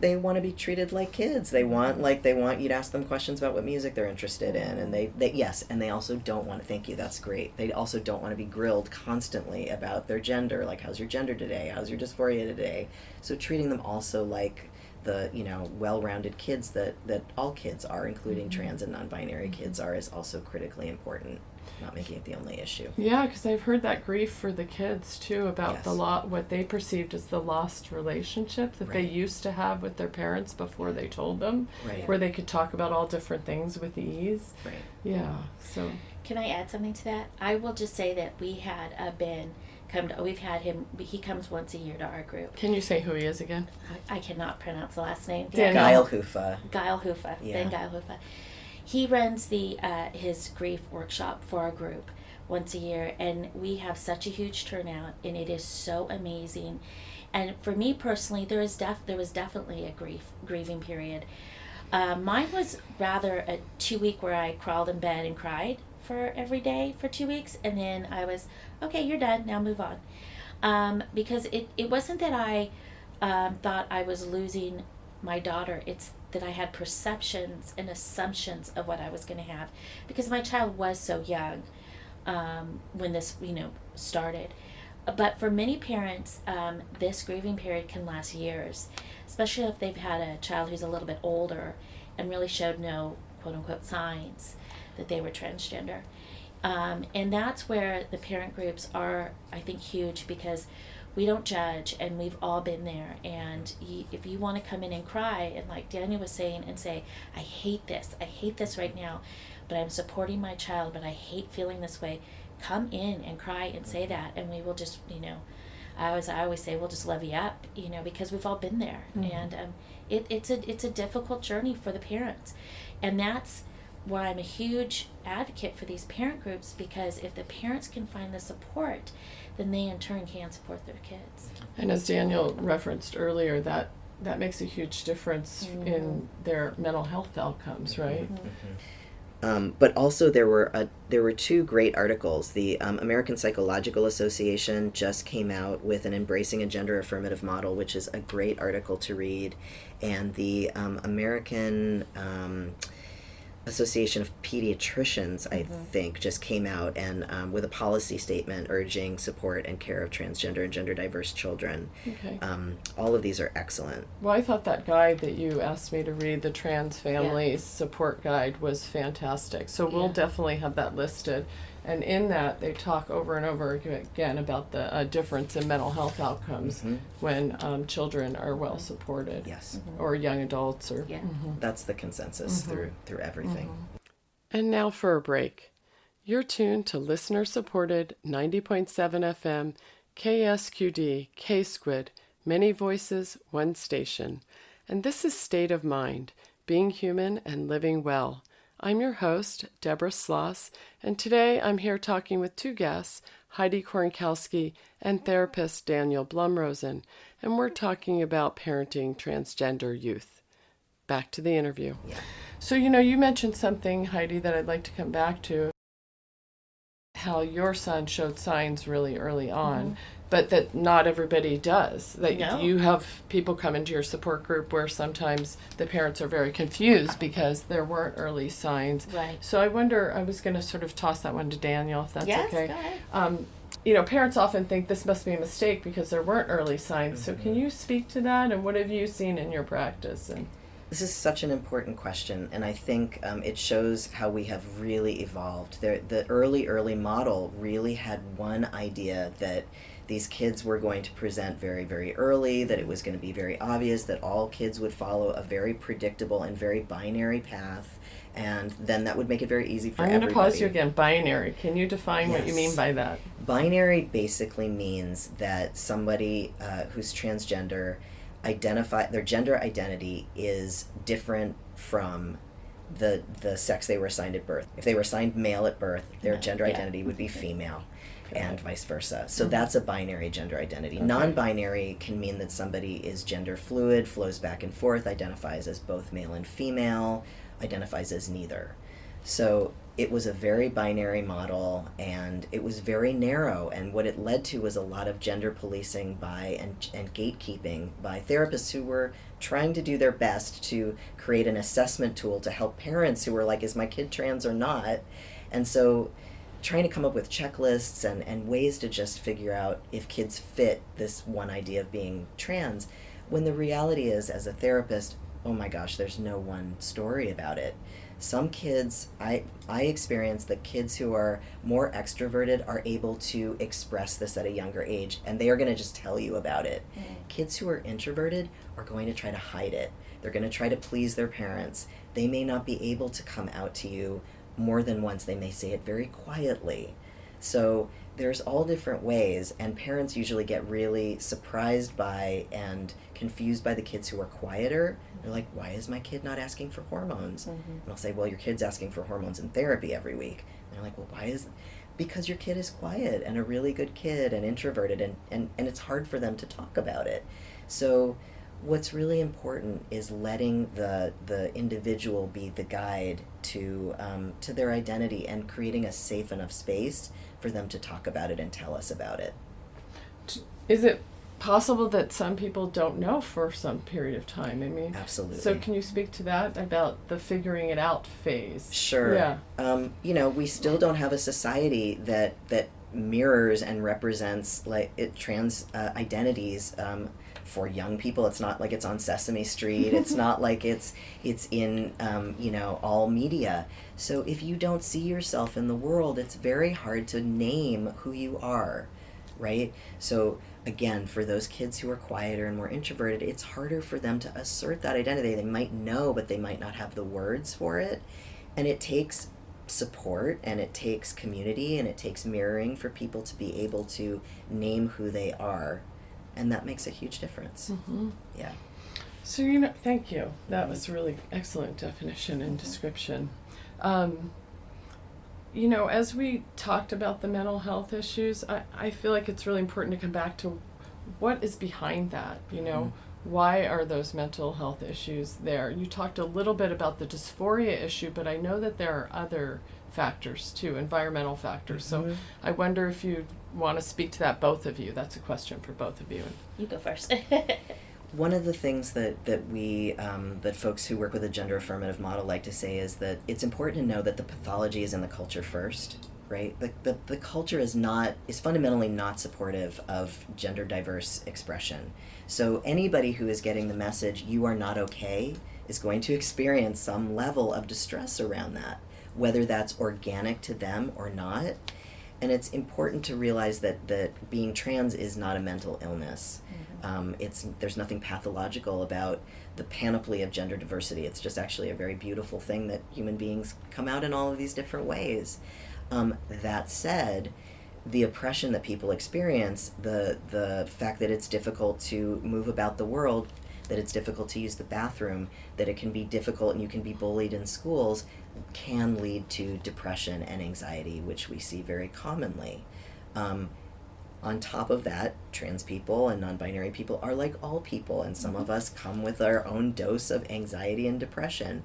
They want to be treated like kids. They want you to ask them questions about what music they're interested in, and they also don't want to, thank you, that's great. They also don't want to be grilled constantly about their gender, like, how's your gender today? How's your dysphoria today? So treating them also like the, well-rounded kids that all kids are, including trans and non-binary kids are, is also critically important. Not making it the only issue. Yeah, because I've heard that grief for the kids too, about what they perceived as the lost relationship that they used to have with their parents before they told them, where they could talk about all different things with ease. Right. Yeah. So. Can I add something to that? I will just say that we had Ben come to. We've had him. He comes once a year to our group. Can you say who he is again? I cannot pronounce the last name. Gail Hoofa. Gail Hoofa. Yeah. Ben Gail Hoofa. He runs his grief workshop for our group once a year, and we have such a huge turnout, and it is so amazing. And for me personally, there was definitely a grieving period. Mine was rather a 2-week where I crawled in bed and cried for every day for 2 weeks, and then I was, okay, you're done, now move on. Because it wasn't that I thought I was losing my daughter, it's that I had perceptions and assumptions of what I was going to have, because my child was so young when this started. But for many parents, this grieving period can last years, especially if they've had a child who's a little bit older and really showed no quote-unquote signs that they were transgender. And that's where the parent groups are, I think, huge, because we don't judge, and we've all been there. And if you want to come in and cry, and like Daniel was saying, and say, I hate this right now, but I'm supporting my child, but I hate feeling this way, come in and cry and say that, and we will just, I always say, we'll just love you up, because we've all been there. And it's a difficult journey for the parents. And that's why I'm a huge advocate for these parent groups, because if the parents can find the support, then they in turn can support their kids. And as Daniel referenced earlier, that makes a huge difference in their mental health outcomes, right? But also there were 2 great articles. The American Psychological Association just came out with an Embracing a Gender Affirmative Model, which is a great article to read, and the American Association of Pediatricians, I think, just came out and with a policy statement urging support and care of transgender and gender diverse children. Okay. All of these are excellent. Well, I thought that guide that you asked me to read, the Trans Family Support Guide, was fantastic. So we'll definitely have that listed. And in that, they talk over and over again about the difference in mental health outcomes when children are well supported. Yes. Or young adults. Or That's the consensus through everything. And now for a break. You're tuned to listener-supported 90.7 FM, KSQD, K-Squid, Many Voices, One Station. And this is State of Mind, Being Human and Living Well. I'm your host, Debra Sloss, and today I'm here talking with 2 guests, Heidi Korokowski and therapist Daniel Blumrosen, and we're talking about parenting transgender youth. Back to the interview. Yeah. So, you mentioned something, Heidi, that I'd like to come back to, how your son showed signs really early on, but that not everybody does. That No. you have people come into your support group where sometimes the parents are very confused because there weren't early signs. Right. So I wonder, I was going to sort of toss that one to Daniel, if that's Yes, okay. go ahead. Parents often think this must be a mistake because there weren't early signs. So can you speak to that, and what have you seen in your practice? And This is such an important question, and I think it shows how we have really evolved. The early model really had one idea, that these kids were going to present very, very early, that it was going to be very obvious, that all kids would follow a very predictable and very binary path, and then that would make it very easy for everybody. I'm going to pause you again. Binary. Can you define what you Yes. mean by that? Binary basically means that somebody who's transgender their gender identity is different from the sex they were assigned at birth. If they were assigned male at birth, their gender identity would be female, and vice versa. So that's a binary gender identity. Okay. Non-binary can mean that somebody is gender fluid, flows back and forth, identifies as both male and female, identifies as neither. So it was a very binary model, and it was very narrow, and what it led to was a lot of gender policing and gatekeeping by therapists who were trying to do their best to create an assessment tool to help parents who were like, is my kid trans or not? And so trying to come up with checklists and ways to just figure out if kids fit this one idea of being trans, when the reality is, as a therapist, oh my gosh, there's no one story about it. Some kids, I experience that kids who are more extroverted are able to express this at a younger age, and they are going to just tell you about it. Kids who are introverted are going to try to hide it. They're going to try to please their parents. They may not be able to come out to you more than once. They may say it very quietly. So there's all different ways, and parents usually get really surprised by and confused by the kids who are quieter. They're like, why is my kid not asking for hormones? And I'll say, well, your kid's asking for hormones in therapy every week. And they're like, well, why is... Because your kid is quiet and a really good kid and introverted, and it's hard for them to talk about it. So what's really important is letting the individual be the guide to their identity, and creating a safe enough space for them to talk about it and tell us about it. Is it possible that some people don't know for some period of time? I mean, Absolutely. So can you speak to that, about the figuring it out phase? Sure. Yeah. We still don't have a society that mirrors and represents trans identities. For young people, it's not like it's on Sesame Street. It's not like it's in all media. So if you don't see yourself in the world, it's very hard to name who you are, right? So again, for those kids who are quieter and more introverted, it's harder for them to assert that identity. They might know, but they might not have the words for it. And it takes support, and it takes community, and it takes mirroring for people to be able to name who they are. And that makes a huge difference. Mm-hmm. Yeah. So, thank you. That was really excellent definition and description. As we talked about the mental health issues, I feel like it's really important to come back to what is behind that. Why are those mental health issues there? You talked a little bit about the dysphoria issue, but I know that there are other factors too, environmental factors. So I wonder if you want to speak to that, both of you. That's a question for both of you. You go first. One of the things that we that folks who work with a gender affirmative model like to say is that it's important to know that the pathology is in the culture first, right? The culture is fundamentally not supportive of gender diverse expression. So anybody who is getting the message, you are not okay, is going to experience some level of distress around that, whether that's organic to them or not. And it's important to realize that being trans is not a mental illness. There's nothing pathological about the panoply of gender diversity. It's just actually a very beautiful thing that human beings come out in all of these different ways. That said, the oppression that people experience, the fact that it's difficult to move about the world, that it's difficult to use the bathroom, that it can be difficult and you can be bullied in schools, can lead to depression and anxiety, which we see very commonly. On top of that, trans people and non-binary people are like all people, and some of us come with our own dose of anxiety and depression.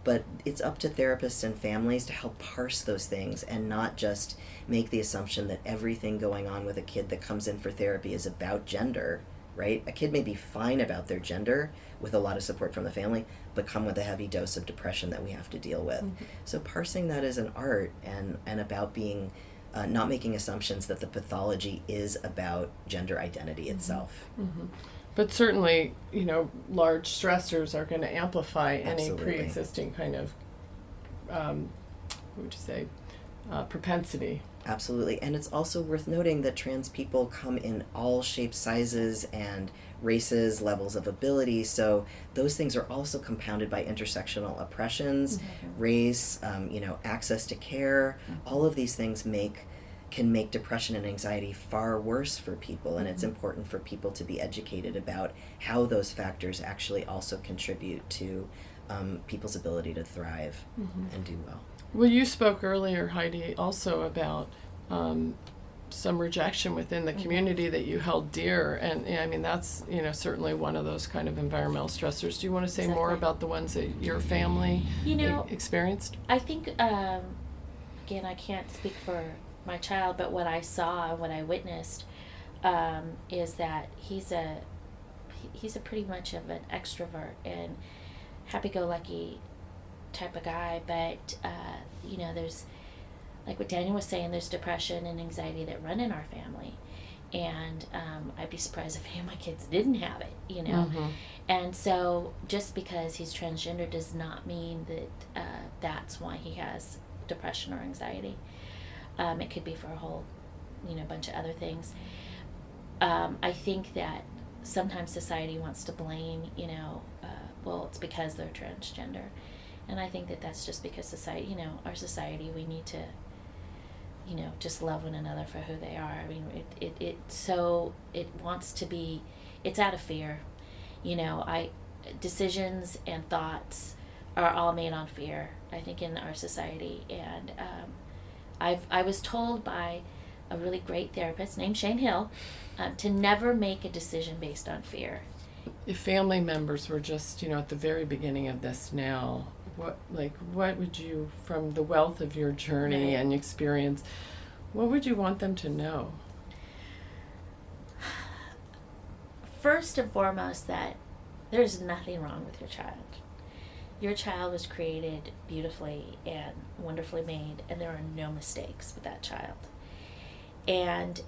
But it's up to therapists and families to help parse those things and not just make the assumption that everything going on with a kid that comes in for therapy is about gender, right? A kid may be fine about their gender with a lot of support from the family, but come with a heavy dose of depression that we have to deal with. Mm-hmm. So parsing that is an art, and about being, not making assumptions that the pathology is about gender identity mm-hmm. itself. Mm-hmm. But certainly, large stressors are going to amplify any pre-existing kind of, what would you say, propensity. Absolutely. And it's also worth noting that trans people come in all shapes, sizes, and races, levels of ability. So those things are also compounded by intersectional oppressions, mm-hmm. race, access to care. Mm-hmm. All of these things can make depression and anxiety far worse for people. And mm-hmm. it's important for people to be educated about how those factors actually also contribute to people's ability to thrive mm-hmm. and do well. Well, you spoke earlier, Heidi, also about some rejection within the community mm-hmm. that you held dear, and I mean that's certainly one of those kind of environmental stressors. Do you want to say exactly. more about the ones that your family experienced? I think again, I can't speak for my child, but what I saw, what I witnessed, is that he's a pretty much of an extrovert and happy-go-lucky type of guy, but there's, like what Daniel was saying, there's depression and anxiety that run in our family, and I'd be surprised if any of my kids didn't have it, mm-hmm. and so just because he's transgender does not mean that that's why he has depression or anxiety. It could be for a whole bunch of other things. I think that sometimes society wants to blame it's because they're transgender. And I think that that's just because society, our society, we need to, just love one another for who they are. I mean, it wants to be, it's out of fear. Decisions and thoughts are all made on fear, I think, in our society. And I was told by a really great therapist named Shane Hill to never make a decision based on fear. If family members were just, at the very beginning of this now, what would you, from the wealth of your journey and experience, what would you want them to know? First and foremost, that there's nothing wrong with your child. Your child was created beautifully and wonderfully made, and there are no mistakes with that child. And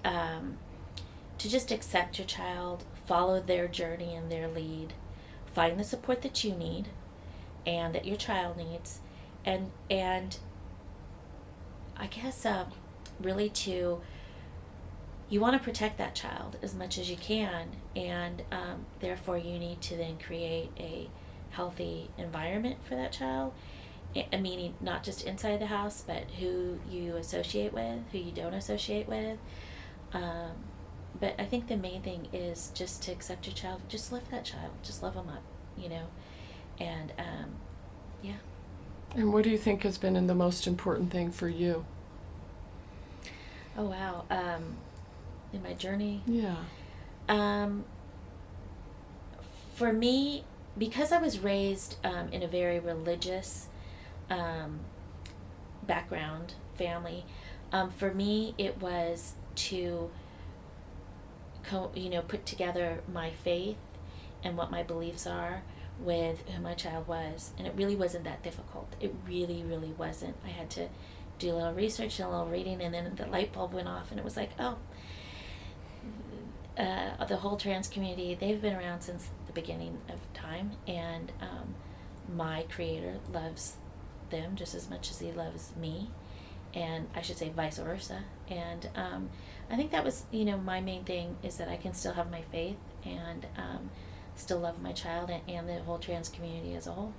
to just accept your child, follow their journey and their lead, find the support that you need and that your child needs, and I guess really you want to protect that child as much as you can, and therefore you need to then create a healthy environment for that child, meaning not just inside the house, but who you associate with, who you don't associate with. But I think the main thing is just to accept your child, just lift that child, just love them up, and yeah. And what do you think has been the most important thing for you? Oh wow, in my journey? Yeah. For me, because I was raised in a very religious background, family, for me it was to put together my faith and what my beliefs are with who my child was, and it really wasn't that difficult. It really, really wasn't. I had to do a little research and a little reading, and then the light bulb went off, and it was like, the whole trans community, they've been around since the beginning of time, and my creator loves them just as much as he loves me, and I should say vice versa. And I think that was, my main thing is that I can still have my faith and still love my child and the whole trans community as a whole.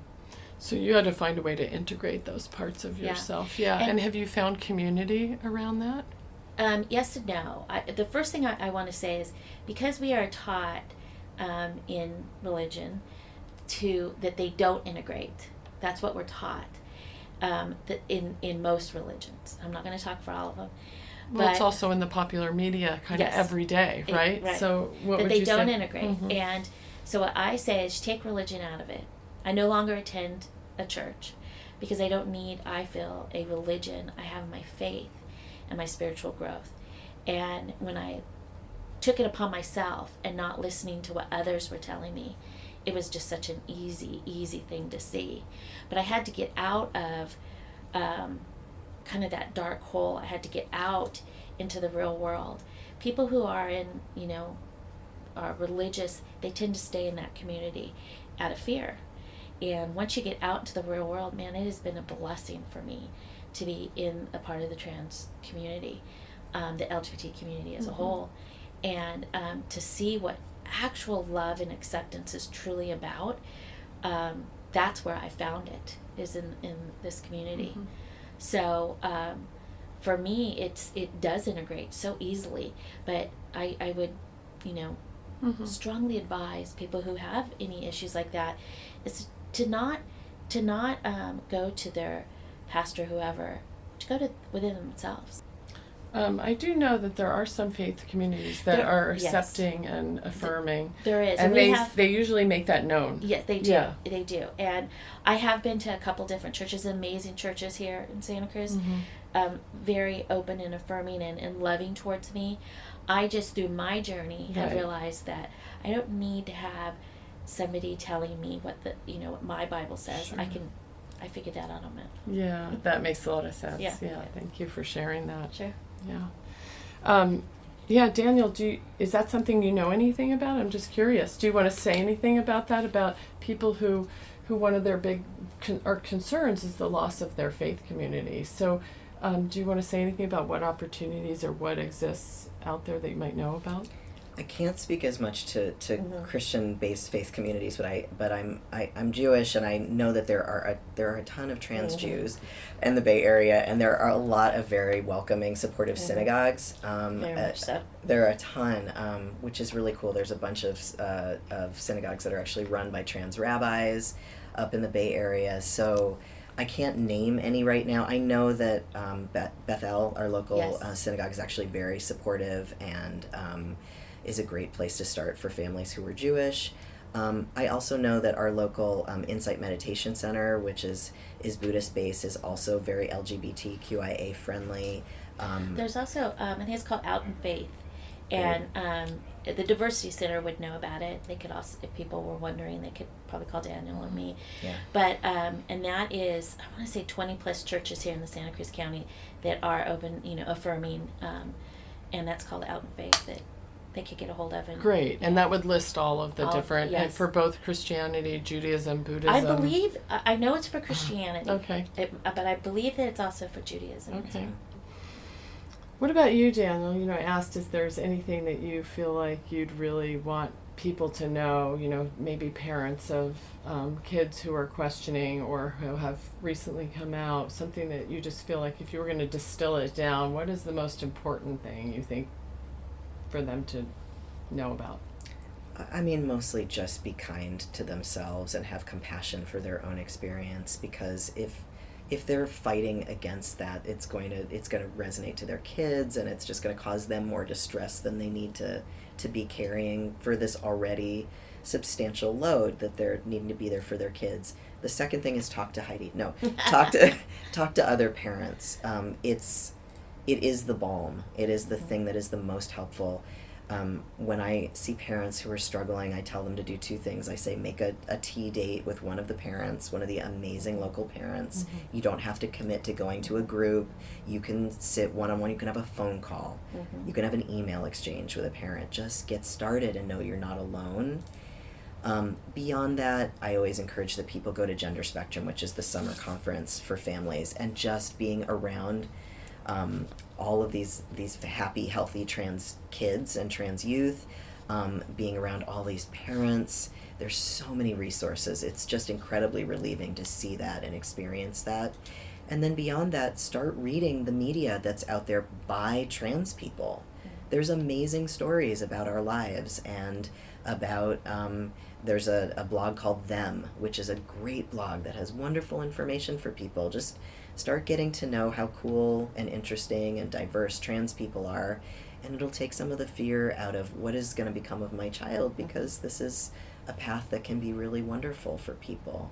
So you had to find a way to integrate those parts of yourself. Yeah. And have you found community around that? Yes and no. The first thing I want to say is, because we are taught in religion that they don't integrate. That's what we're taught that in most religions. I'm not going to talk for all of them. Well, it's also in the popular media kind of every day, right? Right. So what that would they you don't say? Integrate. Mm-hmm. And so what I say is take religion out of it. I no longer attend a church. because I don't need, I feel, a religion. I have my faith and my spiritual growth. And when I took it upon myself and not listening to what others were telling me, it was just such an easy thing to see. But I had to get out of kind of that dark hole. I had to get out into the real world. People who are in, are religious, they tend to stay in that community out of fear. And once you get out into the real world, man, it has been a blessing for me to be in a part of the trans community, the LGBT community as a whole, and to see what actual love and acceptance is truly about. That's where I found it, is in this community. So for me, it does integrate so easily, but I would, strongly advise people who have any issues like that is to not go to their pastor, whoever, to go to within themselves. I do know that there are some faith communities that are accepting and affirming. There is. And they usually make that known. Yes, they do. Yeah. They do. And I have been to a couple different churches, amazing churches here in Santa Cruz, very open and affirming and loving towards me. I just, through my journey, have realized that I don't need to have somebody telling me what what my Bible says. Sure. I figured that out on my own. Yeah, that makes a lot of sense. Yeah. Thank you for sharing that. Sure. Yeah. Daniel, is that something you know anything about? I'm just curious. Do you want to say anything about that, about people who one of their big concerns is the loss of their faith community? So do you want to say anything about what opportunities or what exists out there that you might know about? I can't speak as much to Christian-based faith communities, but I'm Jewish, and I know that there are a ton of trans Jews in the Bay Area, and there are a lot of very welcoming, supportive synagogues. Very much so. There are a ton, which is really cool. There's a bunch of synagogues that are actually run by trans rabbis up in the Bay Area. So I can't name any right now. I know that Bethel, our local synagogue, is actually very supportive and is a great place to start for families who are Jewish. I also know that our local Insight Meditation Center, which is Buddhist-based, is also very LGBTQIA friendly. There's also, I think it's called Out in Faith, and the Diversity Center would know about it. They could also, if people were wondering, they could probably call Daniel or me. Yeah. But, and that is, I want to say 20 plus churches here in the Santa Cruz County that are open, affirming, and that's called Out in Faith, that they could get a hold of. Great. And that would list all of the different, yes. and for both Christianity, Judaism, Buddhism. I know it's for Christianity. Okay. But I believe that it's also for Judaism. Okay. What about you, Daniel? I asked if there's anything that you feel like you'd really want people to know, maybe parents of kids who are questioning or who have recently come out, something that you just feel like if you were going to distill it down, what is the most important thing you think for them to know about? I mean, mostly just be kind to themselves and have compassion for their own experience, because if they're fighting against that, it's going to resonate to their kids, and it's just going to cause them more distress than they need to be carrying for this already substantial load that they're needing to be there for their kids. The second thing is talk to Heidi. No, talk to other parents. It is the balm. It is the thing that is the most helpful. When I see parents who are struggling, I tell them to do two things. I say, make a tea date with one of the parents, one of the amazing local parents. You don't have to commit to going to a group. You can sit one-on-one. You can have a phone call. You can have an email exchange with a parent. Just get started and know you're not alone. Beyond that, I always encourage that people go to Gender Spectrum, which is the summer conference for families, and just being around all of these happy, healthy trans kids and trans youth, being around all these parents. There's so many resources. It's just incredibly relieving to see that and experience that. And then beyond that, start reading the media that's out there by trans people. There's amazing stories about our lives, and about there's a blog called Them, which is a great blog that has wonderful information for people. Just start getting to know how cool and interesting and diverse trans people are, and it'll take some of the fear out of what is going to become of my child, because this is a path that can be really wonderful for people.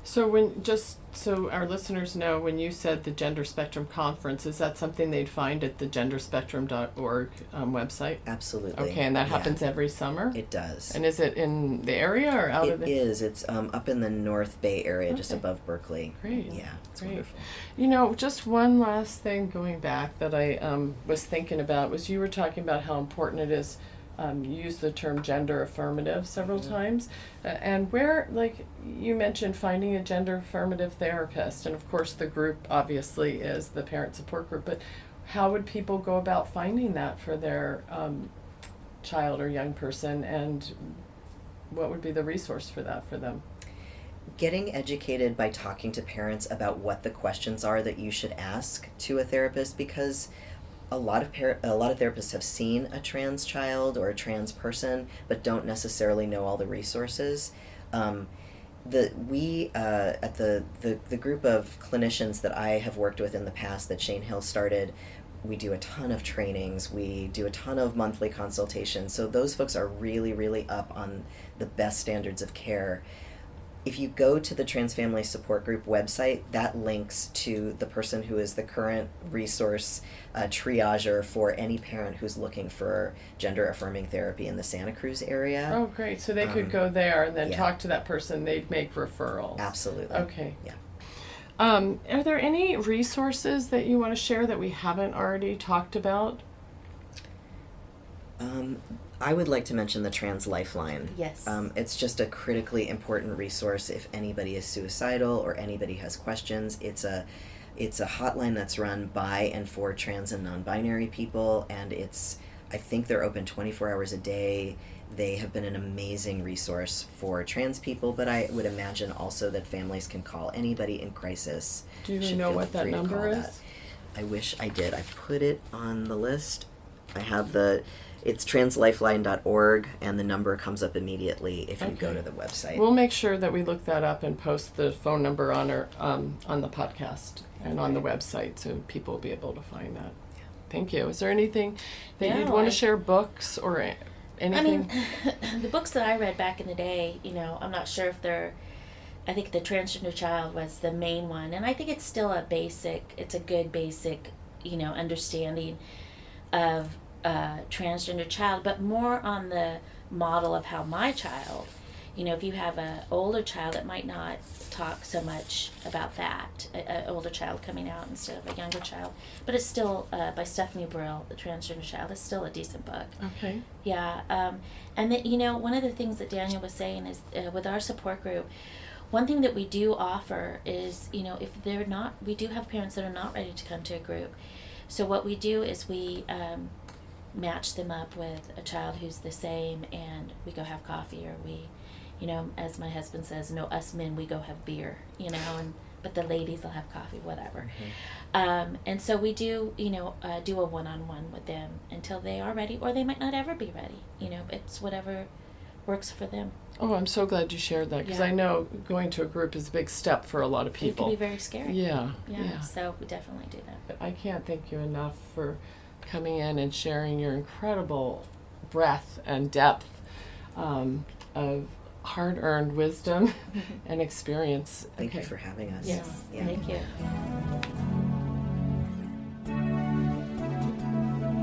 So just so our listeners know, when you said the Gender Spectrum Conference, is that something they'd find at the genderspectrum.org website? Absolutely. Okay, and that happens every summer? It does. And is it in the area or out of the... It is. It's up in the North Bay area, just above Berkeley. Great. Yeah, it's Great. wonderful. You know, just one last thing going back that I was thinking about was you were talking about how important it is. You used the term gender affirmative several times. And where, like, you mentioned finding a gender affirmative therapist. And of course, the group obviously is the parent support group. But how would people go about finding that for their child or young person? And what would be the resource for that for them? Getting educated by talking to parents about what the questions are that you should ask to a therapist, because a lot of therapists have seen a trans child or a trans person, but don't necessarily know all the resources. At the group of clinicians that I have worked with in the past that Shane Hill started, we do a ton of trainings. We do a ton of monthly consultations. So those folks are really, really up on the best standards of care. If you go to the Trans Family Support Group website, that links to the person who is the current resource triager for any parent who's looking for gender-affirming therapy in the Santa Cruz area. Oh, great. So they could go there and then yeah. talk to that person. They'd make referrals. Absolutely. Okay. Yeah. Are there any resources that you want to share that we haven't already talked about? I would like to mention the Trans Lifeline. Yes. It's just a critically important resource if anybody is suicidal or anybody has questions. It's a hotline that's run by and for trans and non-binary people, and I think they're open 24 hours a day. They have been an amazing resource for trans people, but I would imagine also that families can call anybody in crisis. Do you know what that number is? That. I wish I did. I put it on the list. I have it's translifeline.org, and the number comes up immediately if you go to the website. We'll make sure that we look that up and post the phone number on the podcast and on the website, so people will be able to find that. Yeah. Thank you. Is there anything that you'd want to share, books or anything? I mean, the books that I read back in the day, I'm not sure if I think the Transgender Child was the main one, and I think it's still a good basic, understanding of transgender child, but more on the model of how my child, if you have an older child, it might not talk so much about that, an older child coming out instead of a younger child, but it's still by Stephanie Brill, The Transgender Child, is still a decent book. Okay. Yeah, and then, one of the things that Daniel was saying is with our support group, one thing that we do offer is, if we do have parents that are not ready to come to a group, so what we do is we match them up with a child who's the same, and we go have coffee, or we, as my husband says, us men, we go have beer, but the ladies will have coffee, whatever. Mm-hmm. And so we do, do a one-on-one with them until they are ready, or they might not ever be ready. It's whatever works for them. Oh, I'm so glad you shared that, because I know going to a group is a big step for a lot of people. It can be very scary. Yeah. So we definitely do that. I can't thank you enough for coming in and sharing your incredible breadth and depth of hard-earned wisdom and experience. Thank you for having us. Yes, thank you.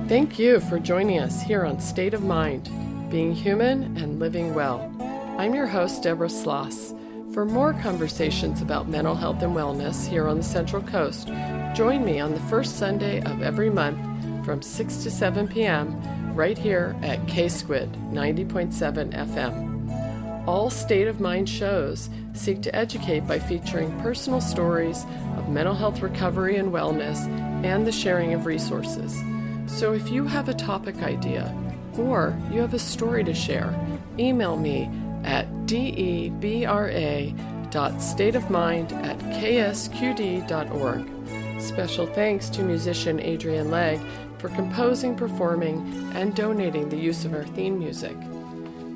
Thank you for joining us here on State of Mind, Being Human and Living Well. I'm your host, Debra Sloss. For more conversations about mental health and wellness here on the Central Coast, join me on the first Sunday of every month from 6 to 7 p.m. right here at K-Squid 90.7 FM. All State of Mind shows seek to educate by featuring personal stories of mental health recovery and wellness and the sharing of resources. So if you have a topic idea or you have a story to share, email me at debra.stateofmind@ksqd.org. Special thanks to musician Adrian Legg for composing, performing, and donating the use of our theme music.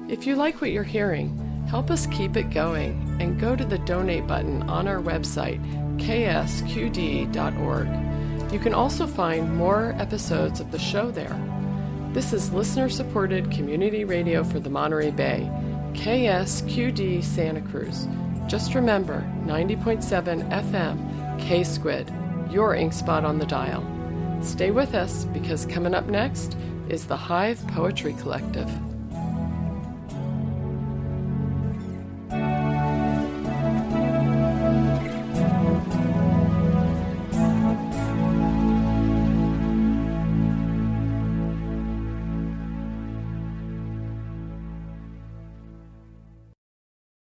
If you like what you're hearing, help us keep it going and go to the donate button on our website, ksqd.org. You can also find more episodes of the show there. This is listener-supported community radio for the Monterey Bay, KSQD Santa Cruz. Just remember, 90.7 FM, K-Squid, your ink spot on the dial. Stay with us, because coming up next is the Hive Poetry Collective.